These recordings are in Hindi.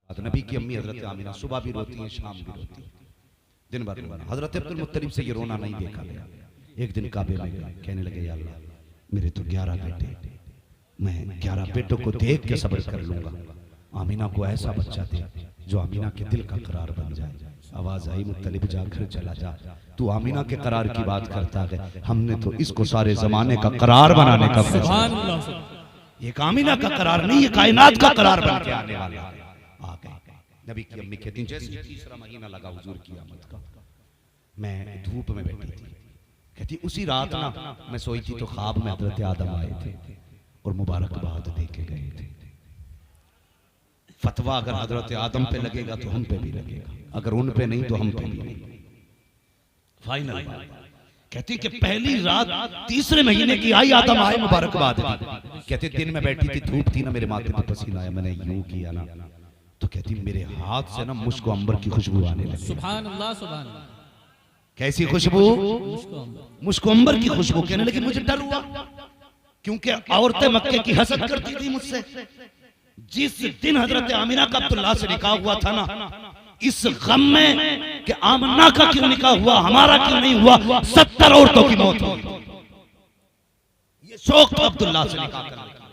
तो नबी की अम्मी हजरत आमिना सुबह भी रोती हैं, शाम भी रोती हैं, दिन भर रोना। हजरत अब्दुल मुत्तलिब से ये रोना नहीं देखा गया। एक दिन काबे में गए, कहने लगे या अल्लाह मेरे तो 11 बेटे, मैं 11 बेटों को देख के सब्र कर लूंगा, आमिना को ऐसा बच्चा दे जो आमिना के दिल का करार बन जाए। आवाज आई मुत्तलिब जा घर चला जा, तू आमिना के करार की बात करता है, हमने तो इसको सारे जमाने का करार बनाने का फैसला। एक आमिना का करार नहीं, ये कायनात का करार बन के आने वाला है। आ गए नबी की अम्मी कहती हैं जैसे तीसरा महीना लगा हुजूर की आमद का, मैं धूप में बैठी थी, कहती उसी रात ना मैं सोई थी तो ख्वाब में हजरत आदम आए थे और मुबारकबाद दे के गए थे। फतवा अगर हजरत आदम पे लगेगा तो हम पे भी लगेगा, अगर उन पे नहीं तो हम पे भी नहीं। फाइनल कहती कि पहली रात तीसरे महीने की आई, आदम आए मुबारकबाद दी। कहते दिन में बैठी थी, धूप थी ना, मेरे माथे पे पसीना आया, मैंने यूं किया ना तो कहती मेरे हाथ से ना मुझको अंबर की खुशबू आने लगी। सुभान अल्लाह सुभान अल्लाह। कैसी खुशबू? मुझको अंबर की खुशबू। कहने लगी मुझे डर हुआ क्योंकि औरतें मक्के की हसद करती थी मुझसे। जिस दिन हजरत आमिना का अब्दुल्लाह से निकाह हुआ था ना, इस गम में कि आमिना का क्यों निकाह हुआ, हमारा क्यों नहीं हुआ, 70 औरतों की मौत हुई। ये शौक था अब्दुल्लाह से निकाह करने का,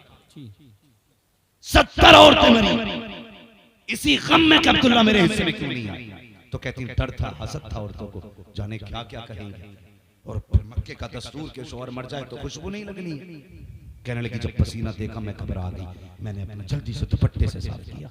70 औरतें मरी इसी गम में कि अब्दुल्लाह मेरे हिस्से में क्यों नहीं आई। तो कहती डर था, हसद था औरतों को, जाने क्या क्या कहेंगे। और फिर मक्के का दस्तूर के शौहर मर जाए तो खुशबू नहीं लगनी। कहने लगी जब पसीना देखा मैं घबरा गई, मैंने अपना जल्दी से दुपट्टे से साफ किया।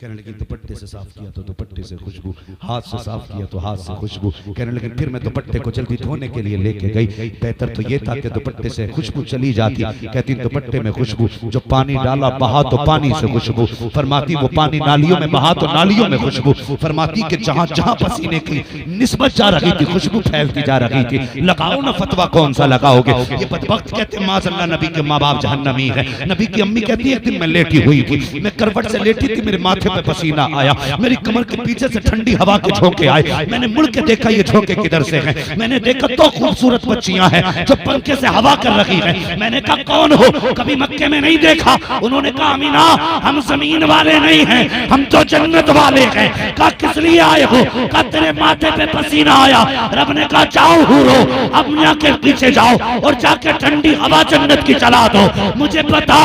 कहने लगी दुपट्टे से साफ किया तो दुपट्टे से खुशबू, हाथ से साफ किया तो हाथ से खुशबू। कहने लगी फिर मैं दुपट्टे को जल्दी धोने के लिए लेके गई, बेहतर तो ये था कि दुपट्टे से खुशबू चली जाती। कहती दुपट्टे में खुशबू, जो पानी डाला बहा तो पानी से खुशबू, फरमाती वो पानी नालियों में बहा तो नालियों में खुशबू। फरमाती कि जहां जहां पसीने की निस्बत जा रही थी खुशबू फैलती जा रही थी। लगाओ ना फतवा, कौन सा लगाओगे। ये बदबख्त कहते माज़अल्लाह नबी के माँ बाप जहन्नमी है। नबी की अम्मी कहती है एक दिन मैं लेटी हुई थी, मैं करवट से लेटी थी, मेरे माथे पे पसीना आया, मेरी कमर के पीछे से ठंडी हवा के झोंके आए। मैंने मुड़ के देखा ये झोंके किधर से हैं। मैंने देखा तो खूबसूरत बच्चियां हैं जो पंखे से हवा कर रही हैं। मैंने कहा कौन हो, कभी मक्के में नहीं देखा। उन्होंने कहा अमीना हम जमीन वाले नहीं हैं, हम तो जन्नत वाले हैं। कहा किस लिए आए हो, कहा तेरे माथे पे पसीना आया। रब ने कहा जाओ हूरो अपने के पीछे जाओ और जाके ठंडी हवा जन्नत की चला दो। मुझे पता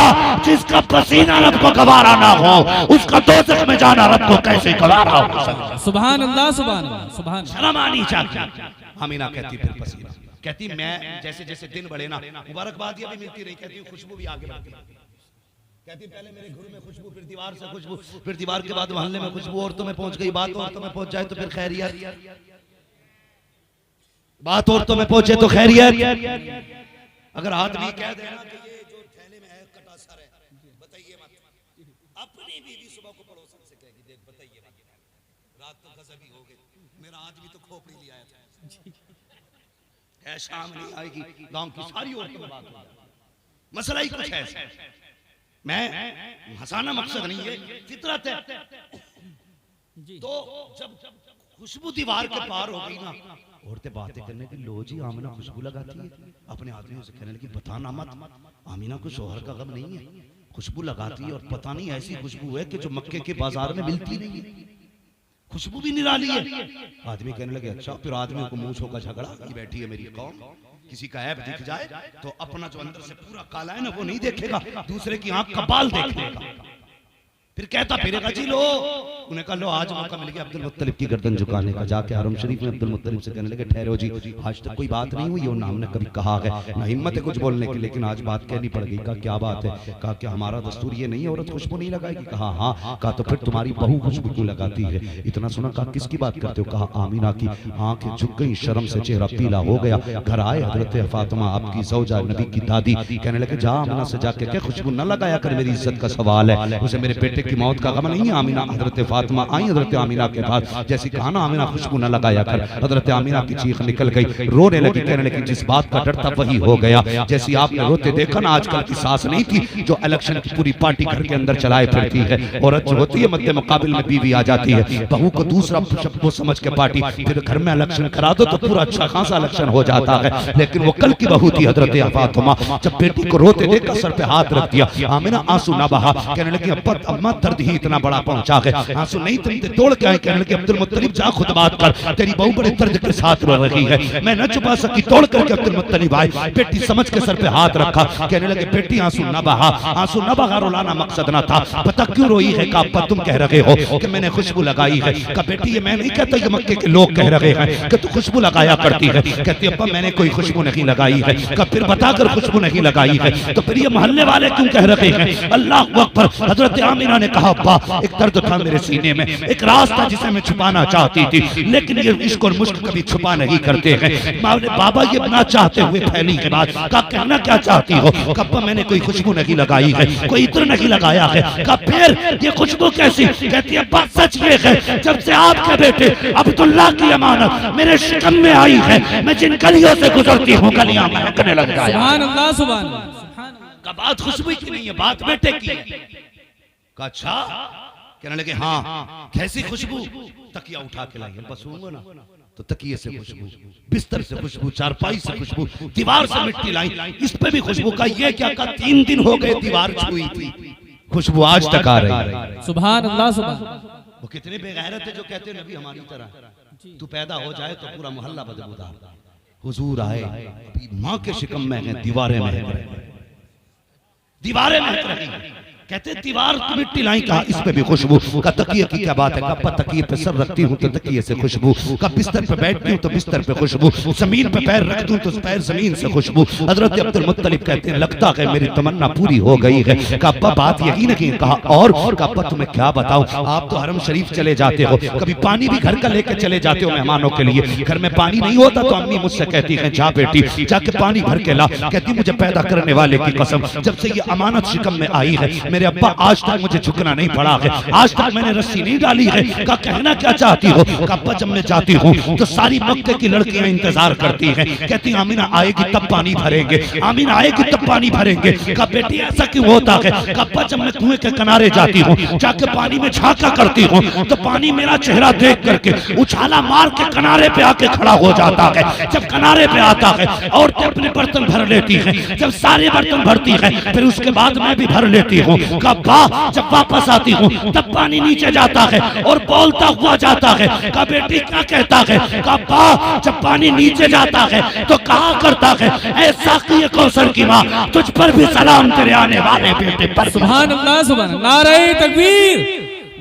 जिसका पसीना रब को गवारा ना हो उसका दोज़ख में जाना रब को कैसे गवारा हो। सुभान अल्लाह सुभान अल्लाह सुभान। शर्म आनी चाहिए। आमिना कहती फिर पसीना, कहती मैं जैसे जैसे दिन बढ़े ना मुबारकबादियां भी मिलती रही, कहती खुशबू भी आगे बढ़ती। कहती पहले मेरे घर में खुशबू, फिर दीवार से खुशबू, फिर दीवार के बाद मोहल्ले में खुशबू, औरतों में पहुंच गई। बात औरतों में पहुंच जाए तो फिर खैरियत, बात औरतों में पहुंचे तो खैरियत। अगर आदमी कह देना कि ये जो थैले में है कटा सर है, बताइए मत। अपनी बीवी सुबह को पड़ोसन से कहेगी देख बताइए मत, रात तो गजबी हो गई, मेरा आदमी तो खोपड़ी ले आया था। है शाम नहीं आएगी, गांव की सारी औरतों में बात हो जाए। मसला ही कुछ है। मैं हंसाना मकसद नहीं है, फितरत है। तो जब खुशबू दीवार के पार हो गई ना, औरतें बातें करने की लो जी आमिना खुशबू लगाती है। अपने आदमियों से कहने लगी बताना मत, आमिना को शौहर का गम नहीं है, खुशबू लगाती है और पता नहीं ऐसी खुशबू है कि जो मक्के के बाजार में मिलती नहीं है, खुशबू भी निराली है। आदमी कहने लगे अच्छा। फिर आदमियों को मूंछों का झगड़ा की बैठी है मेरी कौम, किसी का ऐब दिख जाए तो अपना जो अंदर से पूरा काला है ना वो नहीं देखेगा, दूसरे की आंख का बाल देख लेगा। फिर कहता फिरेगा जी लो, उन्हें कहा लो आज मौका मिल गया अब्दुल मुत्तलिब की गर्दन झुकाने का। जाके हरम शरीफ में अब्दुल मुत्तलिब से कहने लगे ठहरो जी, आज तक कोई बात नहीं हुई और ना हमने कभी कहा है, ना हिम्मत है कुछ बोलने की, लेकिन आज बात कहनी पड़ गई। कहा क्या बात है, कहा कि हमारा दस्तूर ये नहीं है औरत खुशबू नहीं लगाएगी। कहा हाँ। कहा तो फिर तुम्हारी बहू खुशबू क्यों लगाती है। इतना सुना, कहा किसकी बात करते हो। कहा आमिना की। आंखें झुक गई, शर्म से चेहरा पीला हो गया। घर आए हजरत फातिमा आपकी ज़ौजा नबी की दादी, कहने लगे जा आमिना से जाके क्या खुशबू न लगाया कर, मेरी इज्जत का सवाल है, उसे मेरे बेटे की मौत का गम नहीं। आमिना हजरत फातिमा आई हजरत आमिना के पास, जैसी कहा ना आमिना खुशबू न लगाया कर, हजरत आमिना की चीख निकल गई, रोने लगी। कहने लगी जिस बात का डर था वही हो गया। जैसी आपने रोते देखा ना, आजकल की सास नहीं थी जो इलेक्शन की पूरी पार्टी घर के अंदर चलाए फिरती है। औरत जो होती है मध्य मुकाबिल में बीवी आ जाती है, बहू को दूसरा शब्द समझ के पार्टी, फिर घर में इलेक्शन करा दो तो पूरा अच्छा खासा इलेक्शन हो जाता है। लेकिन वो कल की बहू थी हजरत फातिमा, जब बेटी को रोते देखा सर पे हाथ रख दिया, आमिना आंसू ना बहा। कहने लगी अम्मा दर्द ही इतना बड़ा पहुंचा है, आंसू नहीं थमते, तोड़ के आए। कहने लगे अब्दुल मुत्तलिब जा खुद बात कर, तेरी बहू बड़े दर्द के साथ रो रही है। मैं न छुपा सकी, तोड़ करके अब्दुल मुत्तलिब आए, बेटी समझ के सर पे हाथ रखा। कहने लगे बेटी आंसू न बहा, आंसू न बहा, रुलाना मकसद न था। पता क्यों रोई है? का अब्बा तुम कह रहे हो कि मैंने खुशबू लगाई है। का बेटी ये मैं नहीं कहता, ये मक्के के लोग कह रहे हैं कि तू खुशबू लगाया करती है। कहती अब्बा मैंने कोई खुशबू नहीं लगाई है। का फिर बताकर खुशबू नहीं लगाई है तो फिर ये मोहल्ले वाले क्यों कह रहे हैं? अल्लाह अकबर। हजरत आमिना ने कहा अब्बा एक दर्द था मेरे सीने में, एक राज था जिसे मैं छुपाना चाहती थी, लेकिन ये इश्क और मुश्क कभी छुपा नहीं करते हैं। बाबा ये ना चाहते हुए फैली है बात। का कहना क्या चाहती हो? अब्बा मैंने कोई खुशबू नहीं लगाई है, कोई इत्र नहीं लगाया है। का फिर ये खुशबू कैसी? कहती है अब्बा सच ये है, जब से आपके बेटे अब्दुल्ला की अमानत मेरे शिकम में आई है, मैं जिन गलियों से गुजरती हूँ गलियां महकने लग गया। सुभान अल्लाह, सुभान अल्लाह। का बात खुशबू की नहीं है, बात बेटे की है। का अच्छा? कहने लगे हाँ। कैसी खुशबू? तकिया उठा के लाई, बस होंगे ना तो तकिए से खुशबू, बिस्तर से खुशबू, चारपाई से खुशबू, दीवार से मिट्टी लाई, इस पे भी खुशबू। का ये क्या? का 3 दिन हो गए दीवार छुई थी, खुशबू आज तक आ रही है। सुभान अल्लाह, सुभान। वो कितने बेगैरत है जो कहते हैं नबी हमारी तरह तू पैदा हो जाए तो पूरा मोहल्ला बदबूदार। हुजूर आए, अभी माँ के शिकम में है, दीवारें महक रही, दीवारें महक रही। कहते दीवार मिट्टी लाई, कहा इस पे भी खुशबू। का तकिए की क्या बात है? का तकिए पे सर रखती हूँ तो तकिए से खुशबू। का बिस्तर पे बैठती हूँ तो बिस्तर पे खुशबू, जमीन पे पैर रखती हूँ तो पैर जमीन से खुशबू। हजरत अब्दुल मुत्तलिब कहते हैं लगता है मेरी तमन्ना पूरी हो गई है। का अब्बा बात यही नहीं? कहा और? का अब्बा तुम्हें क्या बताऊं, आप तो हरम शरीफ चले जाते हो, कभी पानी भी घर का लेके चले जाते हो मेहमानों के लिए। घर में पानी नहीं होता तो अम्मी मुझसे कहती है जा बेटी जाके पानी भर के ला। कहती मुझे पैदा करने वाले की कसम, जब से ये अमानत शिकम में आई है मेरे अब्बा आज तक मुझे झुकना नहीं पड़ा है, आज तक मैंने रस्सी नहीं डाली है। का कहना क्या चाहती हो? का अब्बा जब मैं जाती हूँ तो सारी मक्के की लड़कियां इंतजार करती हैं, कहती आमीना आएगी तब पानी भरेंगे, आमीना आएगी तब पानी भरेंगे। का बेटी ऐसा क्यों होता है? का अब्बा जब मैं कुएं के किनारे जाती हूँ, जाके पानी में झांका करती हूँ तो पानी मेरा चेहरा देख करके उछाला मार के किनारे पे आके खड़ा हो जाता है। जब किनारे पे आता है औरतें अपने बर्तन भर लेती हैं, जब सारे बर्तन भरती हैं फिर उसके बाद मैं भी भर लेती हूँ। का जब वापस आती हूँ तब पानी नीचे जाता है और बोलता हुआ जाता है। का बेटी क्या कहता है? का जब पानी नीचे जाता है तो कहा करता है ऐ साक़ी कौसर की माँ तुझ पर भी सलाम तेरे आने वाले बेटे पर। सुभान अल्लाह, सुभान अल्लाह। नारे तकबीर,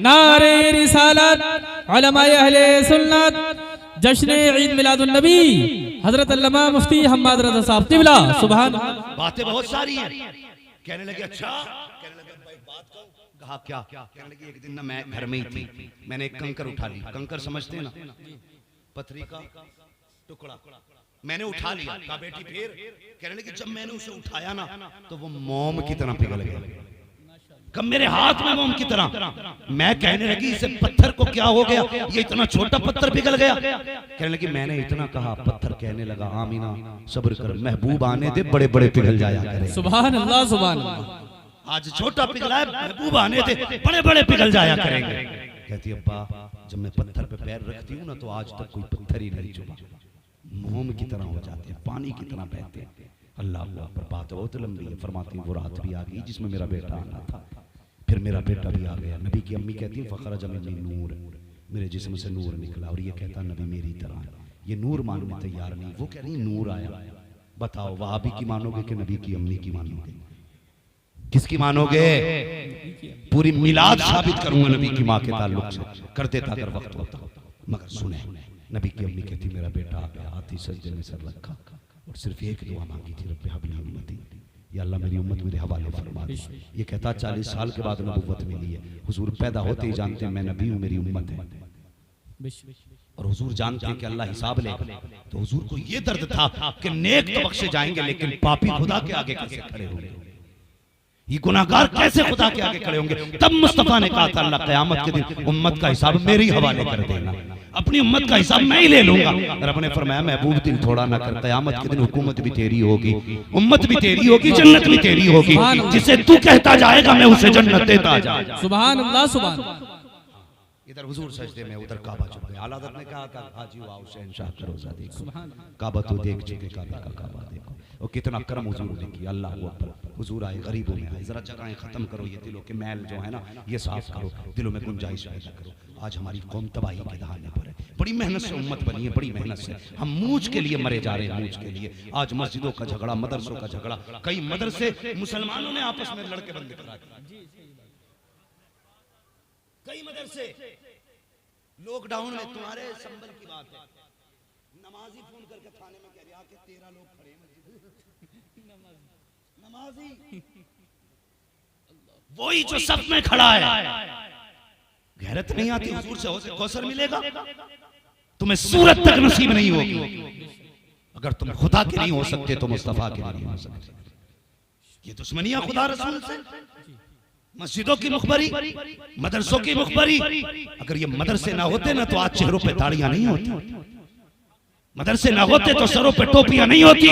नारे रिसालत, उलमाए अहले सुन्नत, जश्न ईद मिलादुन नबी, हजरत अल्लामा मुफ्ती हम्माद रज़ा साहब क़िबला। सुभान अल्लाह। बातें बहुत सारी हैं। कहने लगे अच्छा, कहने लगे भाई बात कहा क्या? कहने लगी एक दिन ना मैं घर में ही थी, मैंने एक कंकर उठा ली। कंकर समझते हैं ना, पथरी का टुकड़ा, मैंने उठा लिया। कहा बेटी फिर? कहने लगी जब मैंने उसे उठाया ना तो वो मोम की तरह पिघल गया, कब मेरे हाथ में मोम की तरह। मैं कहने लगी इसे पत्थर को क्या हो गया, ये इतना छोटा पत्थर पिघल गया। कहने लगी मैंने इतना कहा, पत्थर कहने लगा आमीना सब्र कर, महबूब आने दे बड़े बड़े पिघल जाया करे। सुभान अल्लाह, सुभान अल्लाह। आज छोटा पिघला है, महबूब आने दे बड़े बड़े पिघल जाया करेंगे। कहती अब्बा जब मैं पत्थर पे पैर रखती हूँ ना तो आज तक कोई पत्थर ही नहीं चुभा, मोम की तरह हो जाते हैं, पानी की तरह बहते हैं। अल्लाह पर बात बहुत लंबी है। फरमाती वो रात भी आ गई जिसमें मेरा बेटा आना था, फिर मेरा बेटा भी आ गया। नबी की अम्मी कहती है फ़खरज मिन्नी नूर, मेरे जिस्म से नूर निकला। और ये कहता नबी मेरी तरह, ये नूर मानने तैयार नहीं। वो कह रही नूर आया। बताओ वहाबी की मानोगे कि नबी की अम्मी की मानोगे? किसकी मानोगे? पूरी मिलाद साबित करूंगा नबी की माँ के ताल्लुक से, कर देता अगर वक्त होता। मगर सुने नबी की अम्मी कहती मेरा बेटा आ गया, हाथी सजदे में सर रखा और सिर्फ एक दुआ मांगी थी, रब्बे हबली उम्मती, या अल्लाह मेरी उम्मत मेरे हवाले फरमा दे। ये कहता 40 साल के बाद नबुव्वत मिली है। हुजूर पैदा होते ही जानते हैं मैं नबी हूँ, मेरी उम्मत है। और हुजूर जानते हैं कि अल्लाह हिसाब लेगा। तो हुजूर को ये दर्द था कि नेक तो बख्शे जाएंगे लेकिन पापी खुदा के आगे कैसे खड़े होंगे, ये गुनाहगार कैसे खुदा के आगे खड़े होंगे। तब मुस्तफा ने कहा था अल्लाह क़यामत के दिन उम्मत का हिसाब मेरे ही हवाले कर देना, अपनी उम्मत का हिसाब मैं ही ले लूंगा। रब ने फरमाया महबूब दिल थोड़ा ना कर, क़यामत के दिन हुकूमत भी तेरी होगी, उम्मत भी तेरी होगी, जन्नत भी तेरी होगी। जिसे तू कहता जाएगा मैं उसे जन्नत देता जाऊंगा। सुभान अल्लाह, सुभान अल्लाह। इधर हुजूर सजदे में, उधर काबा झुक गया। आला हज़रत ने कहा कि हाजी आओ शहंशाह का रोजा देखो, काबा तो देख चुके, काबे का काबा देखो। और कितना करम हुजूर ने किया। अल्लाह अकबर। हुजूर आए, गरीबों में आए, जरा जगहें खत्म करो, ये दिलों के मैल जो है ना ये साफ करो, दिलों में गुंजाइश पैदा करो। आज हमारी कौम तबाही के दहाने पर है। बड़ी मेहनत से उम्मत बनी है, बड़ी मेहनत से। हम मूंछ के लिए मरे जा रहे हैं, मूंछ के लिए। आज मस्जिदों का झगड़ा, मदरसों का झगड़ा, कई मदरसे मुसलमानों ने आपस में लड़के बंद करा दिए। कई मदरसे लॉकडाउन में, तुम्हारे संबल की बात है, नमाजी फोन करके थाने में कह रहे आके 13 लोग खड़े हैं नमाजी, वही जो सब में खड़ा है। गैरत नहीं आती हुजूर से, हो कौसर मिलेगा तुम्हें, सूरत तक नसीब नहीं होगी। अगर तुम खुदा के नहीं हो सकते तो मुस्तफा के नहीं हो सकते। ये दुश्मनियां खुदा रसूल से, मस्जिदों की मुखबरी, मदरसों की मुखबरी। अगर ये मदरसे ना होते ना तो आज चेहरों पे ताड़ियां नहीं होती, मदरसे ना होते तो सरों पे टोपियां नहीं होती।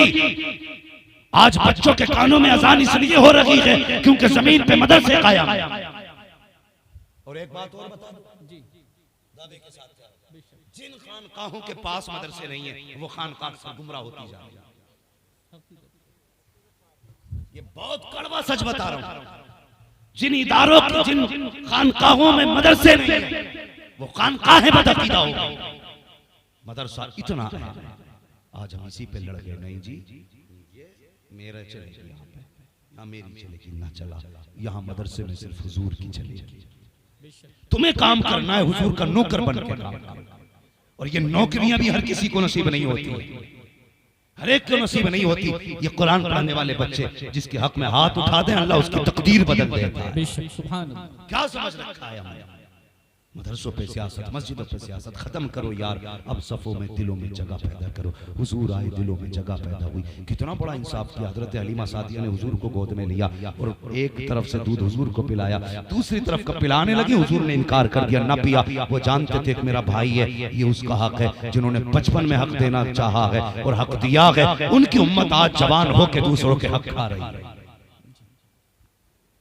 आज बच्चों के कानों में अजान इसलिए हो रही है क्योंकि जमीन पे मदरसे कायम है। और एक बात और बता दूं दावे के साथ, जिन खानकाहों के पास मदरसे नहीं है वो खानकाह से गुमराह होती जा रही है। ये बहुत कड़वा सच बता रहा हूं। जिन इदारों की, जिन खानकाहों में मदरसे नहीं है वो खानकाहें बदअकीदा हो गई। मदरसा इतना है, आज हम इसी पे लड़ गए। नहीं जी, मेरा चलेगी यहाँ पे, यहाँ मेरी चलेगी ना चला, यहाँ मदरसे में सिर्फ हुजूर की चलेगी। तुम्हें काम करना है हुजूर का नौकर बन के काम करना। और ये नौकरियां भी हर किसी को नसीब नहीं होती, हर एक को नसीब नहीं होती। ये कुरान पढ़ने वाले बच्चे जिसके हक में हाथ उठा दें अल्लाह उसकी तकदीर बदल देता है। क्या समझ रखा है हमने? मदरसों पे सियासत, मस्जिदों पे सियासत खत्म करो यार। अब सफों में, दिलों में जगह पैदा करो। हुजूर आए, दिलों में जगह पैदा हुई। कितना बड़ा इंसाफ किया। हजरत हलीमा सादिया ने हुजूर को गोद में लिया और एक तरफ से दूध हुजूर को पिलाया, दूसरी तरफ का पिलाने लगी। हुजूर ने इनकार कर दिया, ना पिया। वो जानते थे कि मेरा भाई है, ये उसका हक है। जिन्होंने बचपन में हक देना चाहा है और हक दिया है, उनकी उम्मत आज जवान होकर दूसरों के हक खा रही है।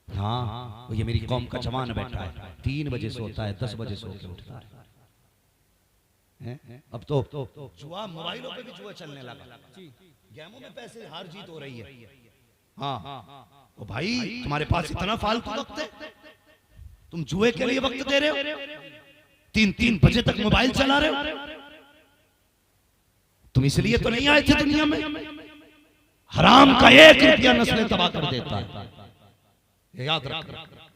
हाँ, ये मेरी कौम का जवान बैठा है, 3 बजे सोता है, 10 बजे सो के उठता है। अब तो जुआ, मोबाइलों पे भी जुआ चलने लगा, गेमों में पैसे हार जीत हो रही है। हाँ, तो भाई तुम्हारे पास इतना फालतू वक्त है, तुम जुए के लिए वक्त दे रहे हो, 3-3 बजे तक मोबाइल चला रहे हो। तुम इसलिए तो नहीं आए थे दुनिया में। हराम का 1 रुपया नस्लें तबाह कर देता है, याद रख।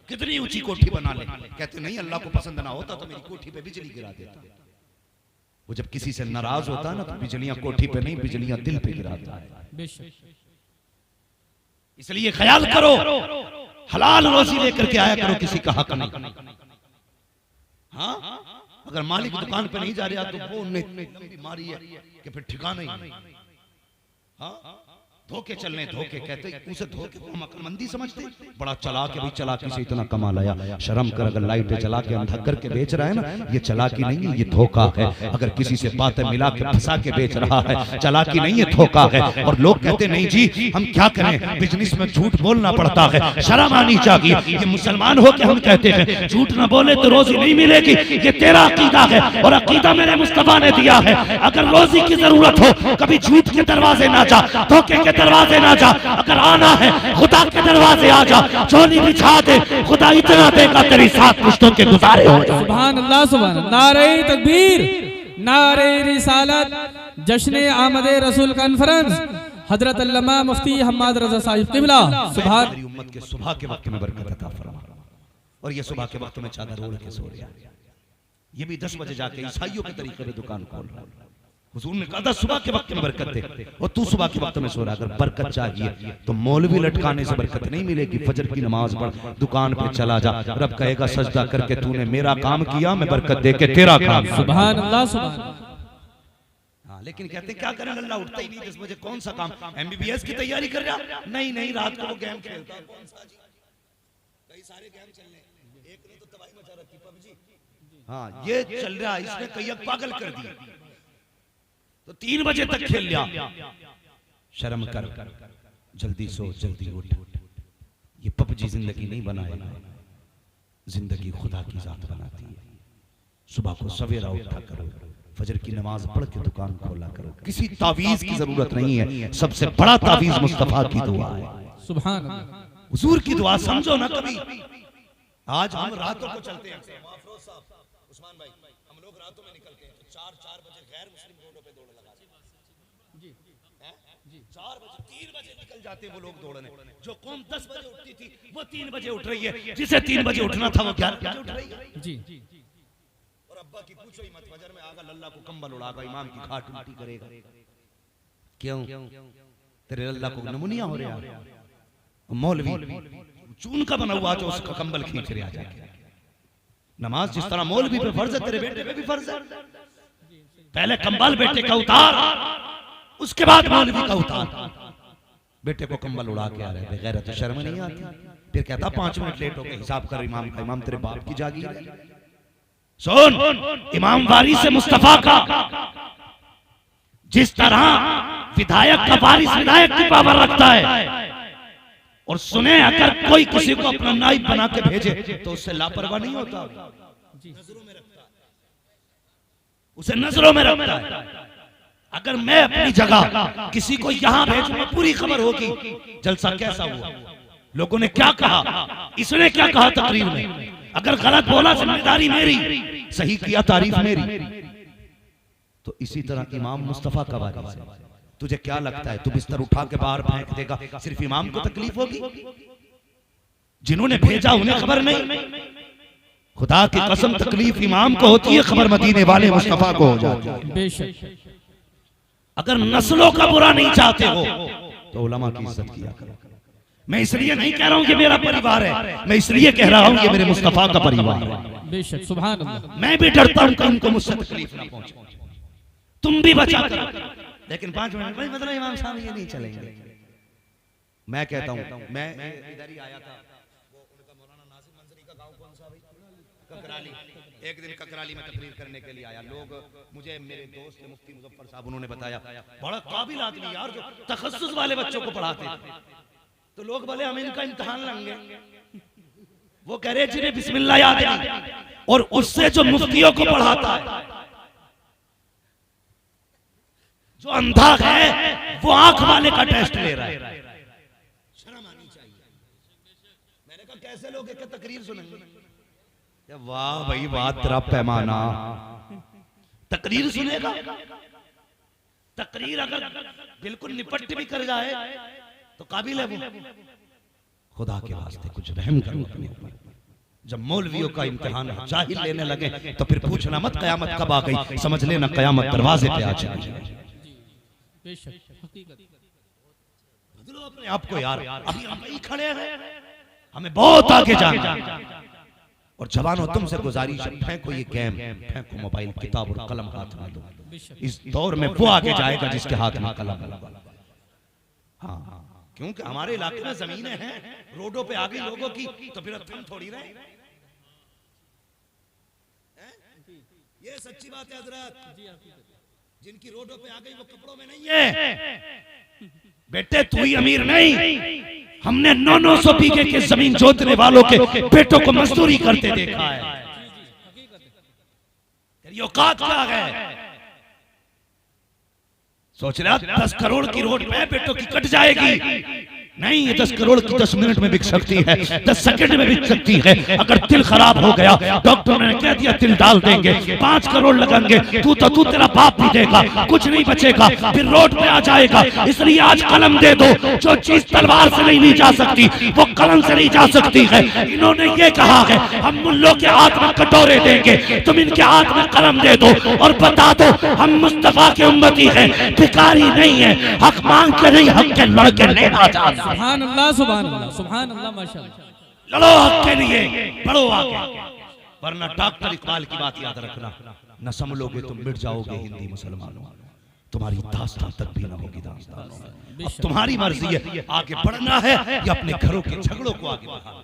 कितनी ऊंची कोठी बना ले, कहते नहीं अल्लाह को पसंद ना होता तो मेरी कोठी पे बिजली गिरा देता। वो जब किसी से नाराज होता है ना तो बिजलियां कोठी पे नहीं, बिजलियां दिल पे गिराता है। इसलिए ख्याल करो, हलाल रोजी लेकर के आया करो, किसी का हक नहीं। हाँ, अगर मालिक दुकान पे नहीं जा रहा तो वो बीमारी है कि फिर ठिकाना ही नहीं। हाँ, धोखे चलने, धोखे कहते उसे धोखे को हम अक्लमंदी समझते। बड़ा चालाक है भाई, चालाकी से इतना कमा लाया। शर्म कर, अगर लाइटें जला के अंधा करके बेच रहा है ना, ये चालाकी नहीं है, ये धोखा है। अगर किसी से बातें मिला के फंसा के बेच रहा है, चालाकी नहीं है, धोखा है। और लोग कहते नहीं जी हम क्या करें, बिजनेस में झूठ बोलना पड़ता है, शर्म आनी चाहिए। ये मुसलमान हो के हम कहते हैं झूठ ना बोले तो रोजी नहीं मिलेगी। ये तेरा अकीदा है और अकीदा मेरे मुस्तफा ने दिया है। अगर रोजी की जरूरत हो कभी झूठ के दरवाजे ना जा, धोखे के दरवाजे ना जा। अगर आना है खुदा के दरवाजे आ जा, चोली बिछा दे, खुदा इतना देगा तेरी 7 पुश्तों के गुजारे हो जाए। सुभान अल्लाह, सुभान। नारे तकबीर, नारे रिसालत, जश्न आमद रसूल कॉन्फ्रेंस, हजरत अल्लामा मुफ्ती हम्माद रजा साहिब क़िबला। सुभान। मेरी उम्मत के सुबह के वक्त में बरकत अता फरमा। और ये सुबह के वक्त में चादर ओढ़ के सो रहा, ये भी 10 बजे जाके ईसाइयों के तरीके में दुकान खोल रहा है। हुजूर ने कहा था सुबह के वक्त में बरकत दे, और तू सुबह के वक्त में सो रहा। अगर बरकत चाहिए तो मौलवी लटकाने से बरकत नहीं मिलेगी। फजर की नमाज पढ़, दुकान पे चला जा, रब कहेगा सजदा करके तूने मेरा काम किया, मैं बरकत दे के तेरा काम। सुभान अल्लाह, सुभान। हाँ, लेकिन कहते क्या करें, अल्लाह उठता ही नहीं 10 बजे, कौन सा काम, MBBS की तैयारी कर रहा? नहीं नहीं, रात को वो गेम खेलता है। कौन सा जी? कई सारे गेम चल रहे, एक ने तो तबाही मचा रखी, PUBG। हाँ, ये चल रहा, इसने कई पागल कर दिया, तो 3 बजे तक खेल लिया। शर्म कर, जल्दी सो, जल्दी उठ। ये PUBG जिंदगी नहीं बनाएगा, जिंदगी खुदा की जात बनाती है। सुबह को सवेरा उठा करो, फजर की नमाज पढ़ के दुकान खोला करो। किसी तावीज की जरूरत नहीं है, सबसे बड़ा तावीज मुस्तफा की दुआ है। सुभान अल्लाह। हुजूर की दुआ समझो ना कभी। आज हम रातों को चलते हैं, माफरोज साहब, उस्मान भाई, हम लोग रातों में निकलते हैं तो 4 बजे गैर मुस्लिम रोडों पे दौड़ लगाते हैं। जी जी 4 बजे 3 बजे निकल जाते हैं वो लोग दौड़ने। जो कौम 10 बजे उठती थी वो 3 बजे उठ रही है, जिसे 3 बजे उठना था वो 11 बजे उठ रही है। जी और अब्बा की पूछो ही मत, फजर में आगा लल्ला को कंबल उड़ागा, इमाम की खाट उल्टी करेगा। क्यों? तेरे लल्ला को नमूनिया हो रहा है। मौलवी चून का बना हुआ जो उसका कंबल खींच रहा जाके। नमाज जिस तरह मौलवी पे फर्ज है, तेरे बेटे पे भी फर्ज है। पहले कंबल बेटे का उतार, उसके बाद मौलवी का उतार। बेटे को कंबल उड़ा के आ रहे, बेगैरत तो शर्म नहीं आती। फिर कहता 5 मिनट लेट हो गए, हिसाब कर इमाम का। इमाम तेरे बाप की जागीर है। सुन, इमाम वारिस मुस्तफा का जिस तरह विधायक का वारिस विधायक की पावर रखता है, और सुने अगर कोई किसी को अपना नाइब बना के भेजे तो उससे लापरवाह नहीं होता, नजरों में रखता है, उसे नजरों में रखता है। अगर मैं अपनी जगह किसी को यहां भेजूंगा, पूरी खबर होगी जलसा कैसा हुआ, लोगों ने क्या कहा, इसने क्या कहा तकरीर में। अगर गलत बोला जिम्मेदारी मेरी, सही किया तारीफ मेरी। तो इसी तरह इमाम मुस्तफा का वारिस है। तुझे क्या लगता है तू बिस्तर उठा के बाहर फेंक देगा, सिर्फ इमाम को तकलीफ होगी? जिन्होंने भेजा उन्हें खबर नहीं? खुदा की कसम तकलीफ इमाम को होती है, खबर मदीने वाले मुस्तफा को हो जाती है। बेशक। अगर नस्लों का बुरा नहीं चाहते हो तो उलमा की इज्जत किया करो। मैं इसलिए नहीं कह रहा हूं कि मेरा परिवार है, मैं इसलिए कह रहा हूं कि मेरे मुस्तफा का परिवार है। बेशक, सुभान अल्लाह। मैं भी डरता हूं कि उनको मुझसे तकलीफ ना पहुंचे, तुम भी बचा करो। लेकिन 5 मिनट भाई मतलब इमाम साहब ये नहीं चलेंगे। मैं कहता हूं, मैं इधर ही आया था, वो उनका मौलाना नासिर मंजरी का गांव कौन सा भाई? ककराली। एक दिन ककराली में तकरीर करने के लिए आया। लोग मुझे, मेरे दोस्त मुफ्ती मुजफ्फर साहब, उन्होंने बताया बड़ा काबिल आदमी यार, जो तखस्सुस वाले बच्चों को पढ़ाते थे। तो लोग बोले हम इनका इम्तिहान लेंगे। वो कह रहे जिन्हें बिस्मिल्लाह याद नहीं, और उससे जो मुफ्तियों को पढ़ाता है, जो अंधा है वो आंख वाले का टेस्ट ले रहा है। शर्म आनी चाहिए। मैंने कहा कैसे लोग एक तकरीर सुनेंगे? वाह भाई वाह, तेरा पैमाना। तकरीर सुनेगा? तकरीर अगर बिल्कुल निपट भी कर जाए तो काबिल है वो। खुदा के वास्ते कुछ रहम करो अपने ऊपर। जब मौलवियों का इम्तिहान जाहिल लेने लगे तो फिर पूछना मत कयामत कब आ गई, समझ लेना कयामत दरवाजे पे आ चुकी है। बदलो अपने आप को यार, अभी हम ही खड़े हैं, हमें बहुत आगे जाना। और जवानों तुमसे गुजारिश है, फेंको ये गेम, फेंको मोबाइल, किताब और कलम हाथ में दो। इस दौर में वो आगे जाएगा जिसके हाथ में कलम है। हाँ, क्योंकि हमारे इलाके में जमीनें हैं, रोडों पे आ गई लोगों की, तो फिर थम थोड़ी रहे। ये सच्ची बात है हजरत। जिनकी रोडों पे आ गई वो कपड़ों में नहीं है। बेटे तू ही अमीर नहीं, हमने 900 बीघे के जमीन जोतने वालों के बेटों को मजदूरी करते देखा है। तेरी औकात क्या है? सोच रहा 10 करोड़ की रोड पे बेटों की कट जाएगी? नहीं, ये 10 करोड़ की 10 मिनट में बिक सकती है, 10 सेकंड में बिक सकती है। अगर तिल खराब हो गया, डॉक्टर ने कह दिया तिल डाल देंगे, 5 करोड़ लगेंगे, तू तेरा बाप भी देगा, कुछ नहीं बचेगा, फिर रोड पे आ जाएगा। इसलिए आज कलम दे दो। जो चीज तलवार से नहीं ली जा सकती वो कलम से नहीं जा सकती है। इन्होंने ये कहा है हम मुल्लों के हाथ में कटोरे देंगे, तुम इनके हाथ में कलम दे दो और बता दो हम मुस्तफा के उम्मती हैं, भिखारी नहीं है, हक मांग के नहीं, हक के लड़के लेना चाहते। सुभान अल्लाह, सुभान अल्लाह, सुभान अल्लाह, माशाअल्लाह। लड़ो हक के लिए, बढ़ो आगे, वरना डॉक्टर इकबाल की बात याद रखना, न संभलोगे तुम मिट जाओगे हिंदी मुसलमानों, तुम्हारी दास्तान तक भी न होगी दास्तान। अब तुम्हारी मर्जी है, आगे बढ़ना है या अपने घरों के झगड़ों को आगे बढ़ाना,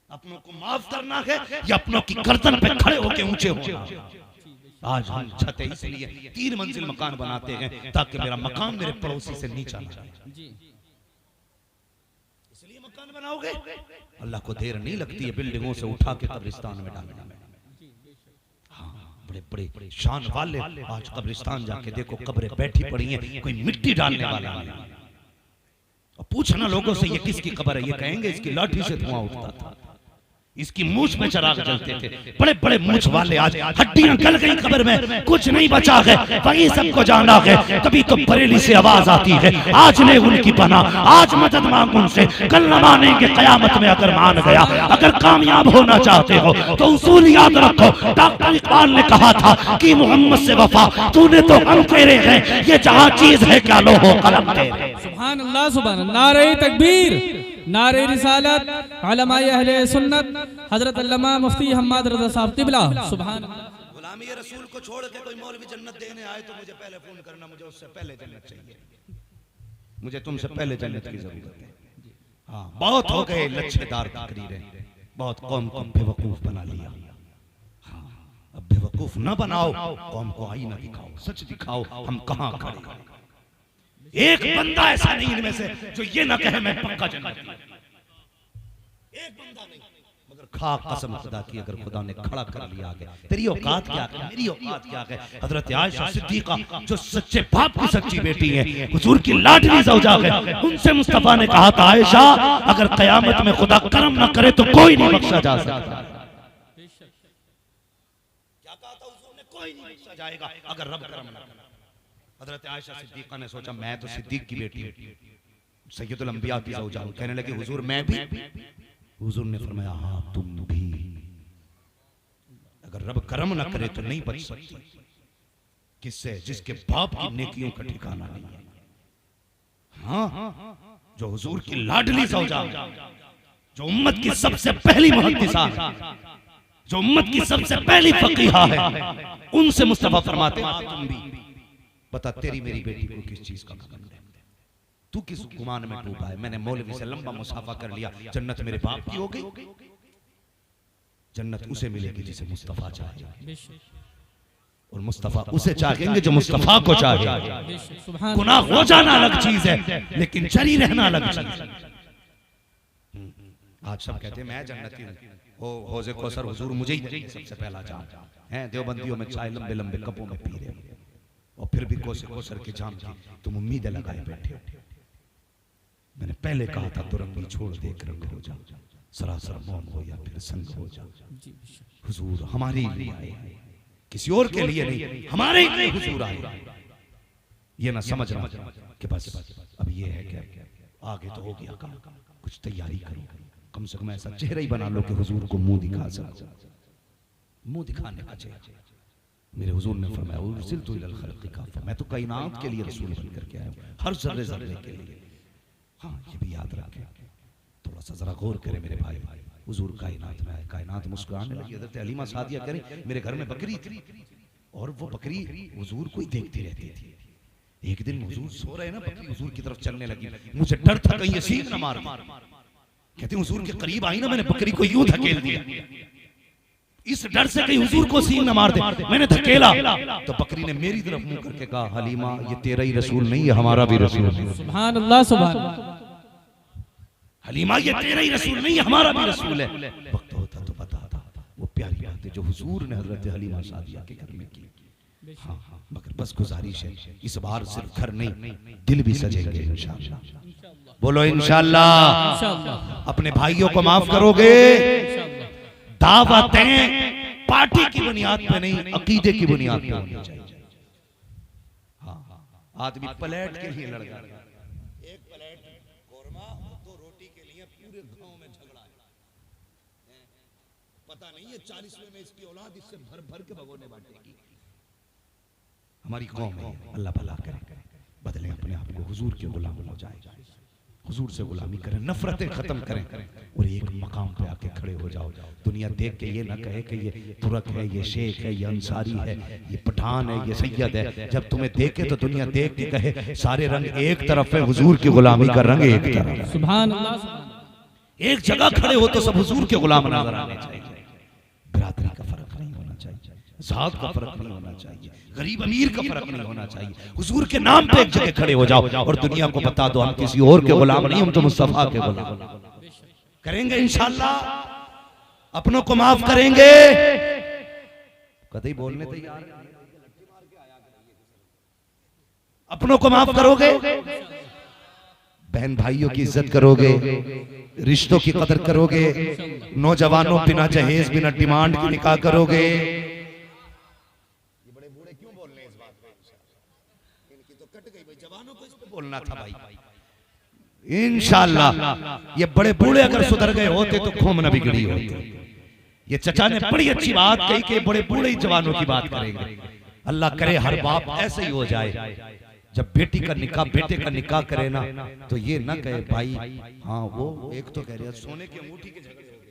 अपनों को माफ करना है या अपनों की गर्दन पे खड़े होकर ऊंचे होना। आज हम छते इसलिए 3 मंजिल मकान बनाते हैं ताकि मेरा मकान मेरे पड़ोसी से नीचा ना जाए। इसलिए मकान बनाओगे, अल्लाह को देर नहीं लगती है बिल्डिंगों से उठा के कब्रिस्तान में डालने में। बड़े बड़े शान वाले आज कब्रिस्तान जाके देखो, कब्रें बैठी पड़ी हैं, कोई मिट्टी डालने वाला नहीं। और पूछना लोगों से ये किसकी कब्र है, ये कहेंगे इसकी लाठी से धुआं उठता था, इसकी मूछ में चिराग जलते थे। बड़े बड़े मूछ वाले आज हड्डियां गल गई कब्र में, कुछ नहीं बचा है, वही सबको जाना है। कभी तो बरेली से आवाज आती है, आज ने उनकी बना, आज मदद मांग उनसे, कल न मानेंगे कयामत में अगर मान गया। अगर कामयाब होना चाहते हो तो उसूल याद रखो। डॉक्टर इकबाल ने कहा था कि मोहम्मद से वफा, तूने तो हम तेरे हैं, ये जहां चीज है क्या लो हो कलम तेरे। सुभान अल्लाह, सुभान अल्लाह। नारे तकबीर, नारे रिसालत, उलमाए अहले सुन्नत, हजरत अल्लामा मुफ्ती हम्माद रज़ा साहब क़िबला। सुभान अल्लाह। गुलामी रसूल को छोड़ के कोई मौलवी जन्नत देने आए तो मुझे पहले फोन करना, मुझे उससे पहले जन्नत चाहिए, मुझे तुमसे पहले जन्नत की जरूरत है। हाँ, बहुत हो गए लच्छेदार तकरीरें, बहुत कौम को बेवकूफ बना लिया। हाँ, अब बेवकूफ न बनाओ, कौम को आईना दिखाओ, सच दिखाओ हम कहाँ खड़े। एक बंदा ऐसा नहीं इनमें से जो ये ना कहे मैं पक्का जन्नती, एक बंदा नहीं। मगर खा कसम खुदा की, अगर खुदा ने खड़ा कर लिया आगे, तेरी औकात क्या है, मेरी औकात क्या है। हजरत आयशा सिद्दीका जो सच्चे बाप की सच्ची बेटी है, हुजूर की लाडली ज़ौजा है, उनसे मुस्तफा ने कहा था आयशा अगर कयामत में खुदा करम न करे तो कोई नहीं बख्शा जा सकता। क्या कहा था हुजूर ने, कोई नहीं बख्शा जाएगा अगर रब करम न करे। हजरत आयशा सिद्दीका ने सोचा मैं तो सिद्दीक की बेटी हूं, सैयदुल अंबिया की ज़ौजा हूं। कहने लगे हुजूर मैं भी। हुजूर ने फरमाया हाँ तुम भी, अगर रब करम ना करे तो नहीं बच सकती। किससे? जिसके बाप की नेकियों का ठिकाना नहीं है। हाँ, जो हुजूर की लाडली ज़ौजा, जो उम्मत की सबसे पहली मुहद्दिसा है, जो उम्मत की सबसे पहली फकीहा है, उनसे मुस्तफा फरमाते हैं तुम भी। बता तेरी मेरी बेटी को किस चीज का घमंड है, तू किस गुमान में डूबा है। मैंने मौलवी से लंबा मुसाफा कर लिया, जन्नत मेरे बाप की हो गई। जन्नत उसे मिलेगी जिसे मुस्तफा चाहे, और मुस्तफा उसे चाहेंगे जो मुस्तफा को चाहे। गुनाह हो जाना अलग चीज है, लेकिन जरी रहना अलग चीज है। आज सब कहते हैं मैं जन्नती हूं, हौज़े कौसर हुजूर मुझे ही सबसे पहला चाह है। देवबंदियों में चाय लंबे लंबे कपों में पी रहे हो, और फिर भी कौसर के जाम की तुम उम्मीदें लगाए बैठे हो। मैंने पहले कहा था दुरंगी छोड़ दे कर रंग हो जा, सरासर मौन हो या फिर संग हो जा। हुजूर हमारे लिए आए, किसी और के लिए नहीं, हमारे लिए हुजूर आए। ये ना समझना कि बस अब ये है कि आगे तो हो गया काम, कुछ तैयारी करो, कम से कम ऐसा चेहरा ही बना लो कि हुजूर को मुंह दिखा सको। मुंह दिखाने का चेहरा। मेरे हुजूर ने फरमाया उर्सिलतु इलल खल्क़ि काफ़ा, मैं तो कायनात के लिए रसूल बन करके आया हूं, हर जर्रे जर्रे के लिए। हाँ, ये भी याद रखें, थोड़ा सा जरा गौर करें मेरे भाई। हुजूर कायनात में आए, कायनात मुस्कुराने लगी। हज़रत हलीमा सादिया करें मेरे घर में बकरी थी, और वो बकरी हुजूर को ही देखती रहती थी। एक दिन हुजूर सो रहे ना, बकरी हुजूर की तरफ चलने लगी। मुझे डर था कहीं ये सींग न मार दे। कहते हुजूर के करीब आई ना, मैंने बकरी को यूं धकेल दिया, इस डर से कहीं हुजूर को सींग न मार दे। मैंने धकेला तो बकरी ने मेरी तरफ मुंह करके कहा हलीमा ये तेरा ही रसूल नहीं है, हमारा भी रसूल है। सुभान अल्लाह, सुभान अल्लाह। हलीमा ये तेरा ही रसूल नहीं है, हमारा भी रसूल है। वक्त होता तो बताता वो प्यारी बातें जो हुजूर ने हजरत हलीमा सादिया के घर में की। हाँ, मगर बस गुजारिश है, इस बार सिर्फ घर नहीं दिल भी सजेंगे इंशाअल्लाह। बोलो इंशाअल्लाह। अपने भाइयों को माफ करोगे। दावतें पार्टी की बुनियाद पे नहीं, अकीदे की बुनियाद पे होनी चाहिए। हाँ, आदमी प्लेट के लिए लड़ रहा है, एक प्लेट कोरमा दो रोटी के लिए पूरे गांव में झगड़ा है। पता नहीं ये 40वें में इसकी औलाद इससे भर भर के भगोने बांटेगी। हमारी कौम है, अल्लाह भला करे, बदले अपने आप को, हुजूर के गुलाम हो जाए, हुजूर से गुलामी करें, नफरतें खत्म करें, और एक मकाम पे आके खड़े हो जाओ। दुनिया देख के ये ना कहे कि ये तुरक है, ये शेख है, ये अंसारी है, ये पठान है, ये सैयद है। जब तुम्हें देखे तो दुनिया देख के कहे सारे रंग एक तरफ है, हुजूर की गुलामी का रंग एक तरफ। सुभान अल्लाह। एक जगह खड़े हो तो सब हुजूर के गुलाम नजर आने चाहिए। बिरादरी का फर्क नहीं होना चाहिए, जात का फर्क नहीं होना चाहिए, गरीब अमीर का फर्क नहीं होना चाहिए। हुजूर के नाम पे एक जगह खड़े हो जाओ और दुनिया को बता दो हम किसी और के गुलाम नहीं, हम तो मुस्तफा के गुलाम। करेंगे इंशाअल्लाह, अपनों को माफ करेंगे, कतई बोलने तैयार नहीं। अपनों को माफ करोगे, बहन भाइयों की इज्जत करोगे, रिश्तों की कदर करोगे, नौजवानों बिना जहेज बिना डिमांड की निकाह करोगे। ये बड़े बूढ़े क्यों बोल रहे हैं इस बात पे? इनकी तो कट गई भाई, जवानों को इस पे बोलना था भाई। इंशाअल्लाह ये बड़े बूढ़े अगर सुधर गए होते तो कौम न बिगड़ी होती। ये चचा ने बड़ी अच्छी बात कही कि बड़े बूढ़े ही जवानों की बात करेंगे। अल्लाह करे हर बाप ऐसे ही हो जाए, जब बेटी का निकाह बेटे का निकाह करे ना तो ये ना कहे भाई हाँ वो एक तो कह रहा सोने की अंगूठी के झगड़े हो गए।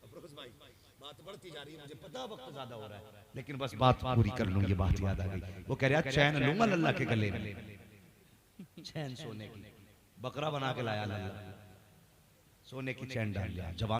अफरोज भाई बात बढ़ती जा रही है, मुझे पता वक्त ज्यादा हो रहा है, लेकिन बस बात पूरी कर लूं, ये बात याद आ गई। वो कह रहा चैन लूंगा लल्ला के गले में, चैन सोने की, बकरा बना के लाया लल्ला, सोने की चैन डाल लिया। जवान